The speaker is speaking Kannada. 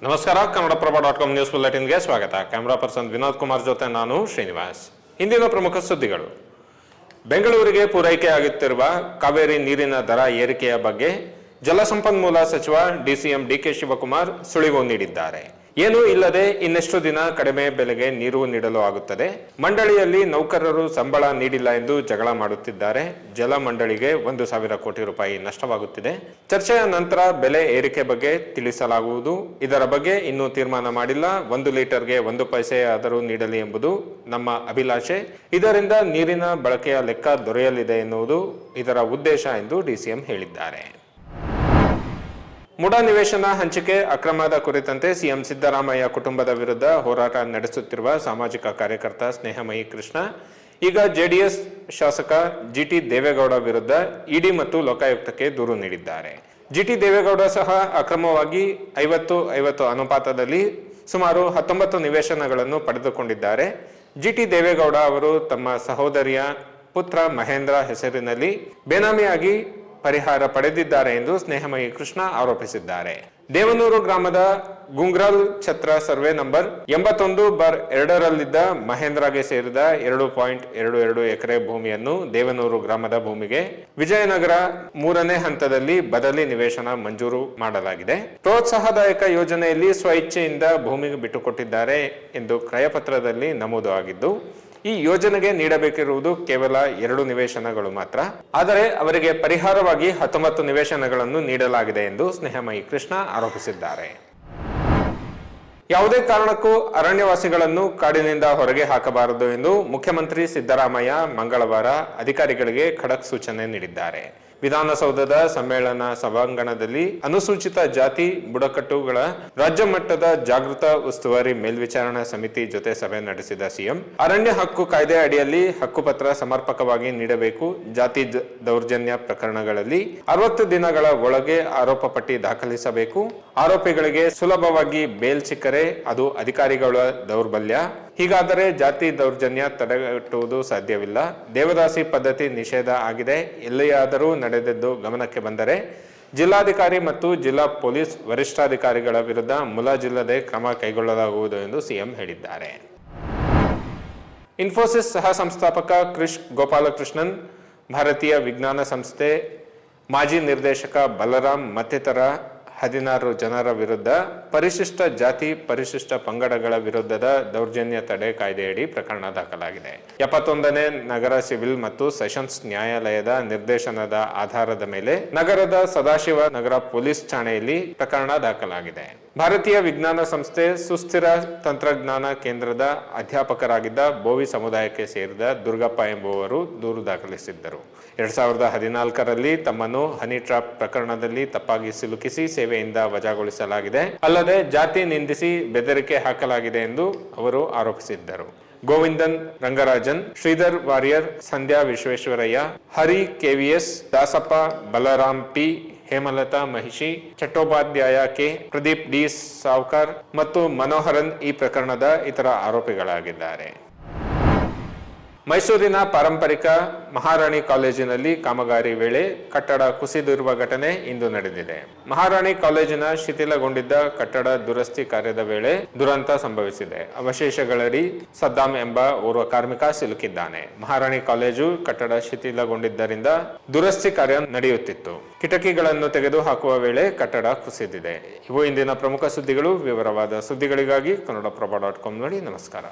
ನಮಸ್ಕಾರ. ಕನ್ನಡಪ್ರಭ.com ನ್ಯೂಸ್ ಬುಲೆಟಿನ್ಗೆ ಸ್ವಾಗತ. ಕ್ಯಾಮರಾ ಪರ್ಸನ್ ವಿನೋದ್ ಕುಮಾರ್ ಜೊತೆ ನಾನು ಶ್ರೀನಿವಾಸ್. ಇಂದಿನ ಪ್ರಮುಖ ಸುದ್ದಿಗಳು. ಬೆಂಗಳೂರಿಗೆ ಪೂರೈಕೆಯಾಗುತ್ತಿರುವ ಕಾವೇರಿ ನೀರಿನ ದರ ಏರಿಕೆಯ ಬಗ್ಗೆ ಜಲಸಂಪನ್ಮೂಲ ಸಚಿವ ಡಿಸಿಎಂ ಡಿಕೆ ಶಿವಕುಮಾರ್ ಸುಳಿವು ನೀಡಿದ್ದಾರೆ. ಏನೂ ಇಲ್ಲದೆ ಇನ್ನೆಷ್ಟು ದಿನ ಕಡಿಮೆ ಬೆಲೆಗೆ ನೀರು ನೀಡಲು ಆಗುತ್ತದೆ? ಮಂಡಳಿಯಲ್ಲಿ ನೌಕರರು ಸಂಬಳ ನೀಡಿಲ್ಲ ಎಂದು ಜಗಳ ಮಾಡುತ್ತಿದ್ದಾರೆ. ಜಲ ಮಂಡಳಿಗೆ 1,000 ಕೋಟಿ ರೂಪಾಯಿ ನಷ್ಟವಾಗುತ್ತಿದೆ. ಚರ್ಚೆಯ ನಂತರ ಬೆಲೆ ಏರಿಕೆ ಬಗ್ಗೆ ತಿಳಿಸಲಾಗುವುದು. ಇದರ ಬಗ್ಗೆ ಇನ್ನೂ ತೀರ್ಮಾನ ಮಾಡಿಲ್ಲ. 1 ಲೀಟರ್ಗೆ 1 ಪೈಸೆ ಆದರೂ ನೀಡಲಿ ಎಂಬುದು ನಮ್ಮ ಅಭಿಲಾಷೆ. ಇದರಿಂದ ನೀರಿನ ಬಳಕೆಯ ಲೆಕ್ಕ ದೊರೆಯಲಿದೆ ಎನ್ನುವುದು ಇದರ ಉದ್ದೇಶ ಎಂದು ಡಿಸಿಎಂ ಹೇಳಿದ್ದಾರೆ. ಮುಡಾ ನಿವೇಶನ ಹಂಚಿಕೆ ಅಕ್ರಮದ ಕುರಿತಂತೆ ಸಿಎಂ ಸಿದ್ದರಾಮಯ್ಯ ಕುಟುಂಬದ ವಿರುದ್ಧ ಹೋರಾಟ ನಡೆಸುತ್ತಿರುವ ಸಾಮಾಜಿಕ ಕಾರ್ಯಕರ್ತ ಸ್ನೇಹಮಯಿ ಕೃಷ್ಣ ಈಗ ಜೆಡಿಎಸ್ ಶಾಸಕ ಜಿಟಿ ದೇವೇಗೌಡ ವಿರುದ್ಧ ಇಡಿ ಮತ್ತು ಲೋಕಾಯುಕ್ತಕ್ಕೆ ದೂರು ನೀಡಿದ್ದಾರೆ. ಜಿಟಿ ದೇವೇಗೌಡ ಸಹ ಅಕ್ರಮವಾಗಿ 50-50 ಅನುಪಾತದಲ್ಲಿ ಸುಮಾರು 19 ನಿವೇಶನಗಳನ್ನು ಪಡೆದುಕೊಂಡಿದ್ದಾರೆ. ಜಿಟಿ ದೇವೇಗೌಡ ಅವರು ತಮ್ಮ ಸಹೋದರಿಯ ಪುತ್ರ ಮಹೇಂದ್ರ ಹೆಸರಿನಲ್ಲಿ ಬೇನಾಮಿಯಾಗಿ ಪರಿಹಾರ ಪಡೆದಿದ್ದಾರೆ ಎಂದು ಸ್ನೇಹಮಯಿ ಕೃಷ್ಣ ಆರೋಪಿಸಿದ್ದಾರೆ. ದೇವನೂರು ಗ್ರಾಮದ ಗುಂಗ್ರಾಲ್ ಛತ್ರ ಸರ್ವೆ ನಂಬರ್ 81/2ರಲ್ಲಿದ್ದ ಮಹೇಂದ್ರಗೆ ಸೇರಿದ 2.22 ಎಕರೆ ಭೂಮಿಯನ್ನು ದೇವನೂರು ಗ್ರಾಮದ ಭೂಮಿಗೆ ವಿಜಯನಗರ 3ನೇ ಹಂತದಲ್ಲಿ ಬದಲಿ ನಿವೇಶನ ಮಂಜೂರು ಮಾಡಲಾಗಿದೆ. ಪ್ರೋತ್ಸಾಹದಾಯಕ ಯೋಜನೆಯಲ್ಲಿ ಸ್ವಇಚ್ಛೆಯಿಂದ ಭೂಮಿ ಬಿಟ್ಟುಕೊಟ್ಟಿದ್ದಾರೆ ಎಂದು ಕ್ರಯಪತ್ರದಲ್ಲಿ ನಮೂದು ಆಗಿದ್ದು, ಈ ಯೋಜನೆಗೆ ನೀಡಬೇಕಿರುವುದು ಕೇವಲ 2 ನಿವೇಶನಗಳು ಮಾತ್ರ. ಆದರೆ ಅವರಿಗೆ ಪರಿಹಾರವಾಗಿ 19 ನಿವೇಶನಗಳನ್ನು ನೀಡಲಾಗಿದೆ ಎಂದು ಸ್ನೇಹಮಯಿ ಕೃಷ್ಣ ಆರೋಪಿಸಿದ್ದಾರೆ. ಯಾವುದೇ ಕಾರಣಕ್ಕೂ ಅರಣ್ಯವಾಸಿಗಳನ್ನು ಕಾಡಿನಿಂದ ಹೊರಗೆ ಹಾಕಬಾರದು ಎಂದು ಮುಖ್ಯಮಂತ್ರಿ ಸಿದ್ದರಾಮಯ್ಯ ಮಂಗಳವಾರ ಅಧಿಕಾರಿಗಳಿಗೆ ಖಡಕ್ ಸೂಚನೆ ನೀಡಿದ್ದಾರೆ. ವಿಧಾನಸೌಧದ ಸಮ್ಮೇಳನ ಸಭಾಂಗಣದಲ್ಲಿ ಅನುಸೂಚಿತ ಜಾತಿ ಬುಡಕಟ್ಟುಗಳ ರಾಜ್ಯ ಮಟ್ಟದ ಜಾಗೃತ ಉಸ್ತುವಾರಿ ಮೇಲ್ವಿಚಾರಣಾ ಸಮಿತಿ ಜೊತೆ ಸಭೆ ನಡೆಸಿದ ಸಿಎಂ ಅರಣ್ಯ ಹಕ್ಕು ಕಾಯ್ದೆ ಅಡಿಯಲ್ಲಿ ಹಕ್ಕುಪತ್ರ ಸಮರ್ಪಕವಾಗಿ ನೀಡಬೇಕು. ಜಾತಿ ದೌರ್ಜನ್ಯ ಪ್ರಕರಣಗಳಲ್ಲಿ 60 ದಿನಗಳ ಒಳಗೆ ಆರೋಪ ಪಟ್ಟಿ ದಾಖಲಿಸಬೇಕು. ಆರೋಪಿಗಳಿಗೆ ಸುಲಭವಾಗಿ ಬೇಲ್ ಸಿಕ್ಕರೆ ಅದು ಅಧಿಕಾರಿಗಳ ದೌರ್ಬಲ್ಯ. ಹೀಗಾದರೆ ಜಾತಿ ದೌರ್ಜನ್ಯ ತಡೆಗಟ್ಟುವುದು ಸಾಧ್ಯವಿಲ್ಲ. ದೇವದಾಸಿ ಪದ್ಧತಿ ನಿಷೇಧ ಆಗಿದೆ. ಎಲ್ಲಿಯಾದರೂ ನಡೆದಿದ್ದು ಗಮನಕ್ಕೆ ಬಂದರೆ ಜಿಲ್ಲಾಧಿಕಾರಿ ಮತ್ತು ಜಿಲ್ಲಾ ಪೊಲೀಸ್ ವರಿಷ್ಠಾಧಿಕಾರಿಗಳ ವಿರುದ್ಧ ಮುಲಾಜಿಲ್ಲದೆ ಕ್ರಮ ಕೈಗೊಳ್ಳಲಾಗುವುದು ಎಂದು ಸಿಎಂ ಹೇಳಿದ್ದಾರೆ. ಇನ್ಫೋಸಿಸ್ ಸಹ ಸಂಸ್ಥಾಪಕ ಕ್ರಿಶ್ ಗೋಪಾಲಕೃಷ್ಣನ್, ಭಾರತೀಯ ವಿಜ್ಞಾನ ಸಂಸ್ಥೆ ಮಾಜಿ ನಿರ್ದೇಶಕ ಬಲರಾಮ್ ಮತ್ತಿತರ 16 ಜನರ ವಿರುದ್ಧ ಪರಿಶಿಷ್ಟ ಜಾತಿ ಪರಿಶಿಷ್ಟ ಪಂಗಡಗಳ ವಿರುದ್ಧದ ದೌರ್ಜನ್ಯ ತಡೆ ಕಾಯ್ದೆಯಡಿ ಪ್ರಕರಣ ದಾಖಲಾಗಿದೆ. 71ನೇ ನಗರ ಸಿವಿಲ್ ಮತ್ತು ಸೆಷನ್ಸ್ ನ್ಯಾಯಾಲಯದ ನಿರ್ದೇಶನದ ಆಧಾರದ ಮೇಲೆ ನಗರದ ಸದಾಶಿವ ನಗರ ಪೊಲೀಸ್ ಠಾಣೆಯಲ್ಲಿ ಪ್ರಕರಣ ದಾಖಲಾಗಿದೆ. ಭಾರತೀಯ ವಿಜ್ಞಾನ ಸಂಸ್ಥೆ ಸುಸ್ಥಿರ ತಂತ್ರಜ್ಞಾನ ಕೇಂದ್ರದ ಅಧ್ಯಾಪಕರಾಗಿದ್ದ ಬೋವಿ ಸಮುದಾಯಕ್ಕೆ ಸೇರಿದ ದುರ್ಗಪ್ಪ ಎಂಬುವರು ದೂರು ದಾಖಲಿಸಿದ್ದರು. 2014ರಲ್ಲಿ ತಮ್ಮನ್ನು ಹನಿ ಟ್ರಾಪ್ ಪ್ರಕರಣದಲ್ಲಿ ತಪ್ಪಾಗಿ ಸಿಲುಕಿಸಿ ಸೇವೆಯಿಂದ ವಜಾಗೊಳಿಸಲಾಗಿದೆ. ಅಲ್ಲದೆ ಜಾತಿ ನಿಂದಿಸಿ ಬೆದರಿಕೆ ಹಾಕಲಾಗಿದೆ ಎಂದು ಅವರು ಆರೋಪಿಸಿದ್ದರು. ಗೋವಿಂದನ್ ರಂಗರಾಜನ್, ಶ್ರೀಧರ್ ವಾರಿಯರ್, ಸಂಧ್ಯಾ ವಿಶ್ವೇಶ್ವರಯ್ಯ, ಹರಿ ಕೆವಿಎಸ್, ದಾಸಪ್ಪ, ಬಲರಾಮ್ ಪಿ, ಹೇಮಲತಾ ಮಹಿಷಿ, ಚಟ್ಟೋಪಾಧ್ಯಾಯ ಕೆ, ಪ್ರದೀಪ್ ಡಿ ಸಾವ್ಕರ್ ಮತ್ತು ಮನೋಹರನ್ ಈ ಪ್ರಕರಣದ ಇತರ ಆರೋಪಿಗಳಾಗಿದ್ದಾರೆ. ಮೈಸೂರಿನ ಪಾರಂಪರಿಕ ಮಹಾರಾಣಿ ಕಾಲೇಜಿನಲ್ಲಿ ಕಾಮಗಾರಿ ವೇಳೆ ಕಟ್ಟಡ ಕುಸಿದಿರುವ ಘಟನೆ ಇಂದು ನಡೆದಿದೆ. ಮಹಾರಾಣಿ ಕಾಲೇಜಿನ ಶಿಥಿಲಗೊಂಡಿದ್ದ ಕಟ್ಟಡ ದುರಸ್ತಿ ಕಾರ್ಯದ ವೇಳೆ ದುರಂತ ಸಂಭವಿಸಿದೆ. ಅವಶೇಷಗಳಡಿ ಸದ್ದಾಂ ಎಂಬ ಓರ್ವ ಕಾರ್ಮಿಕ ಸಿಲುಕಿದ್ದಾನೆ. ಮಹಾರಾಣಿ ಕಾಲೇಜು ಕಟ್ಟಡ ಶಿಥಿಲಗೊಂಡಿದ್ದರಿಂದ ದುರಸ್ತಿ ಕಾರ್ಯ ನಡೆಯುತ್ತಿತ್ತು. ಕಿಟಕಿಗಳನ್ನು ತೆಗೆದು ಹಾಕುವ ವೇಳೆ ಕಟ್ಟಡ ಕುಸಿದಿದೆ. ಇವು ಇಂದಿನ ಪ್ರಮುಖ ಸುದ್ದಿಗಳು. ವಿವರವಾದ ಸುದ್ದಿಗಳಿಗಾಗಿ ಕನ್ನಡಪ್ರಭ.com ನೋಡಿ. ನಮಸ್ಕಾರ.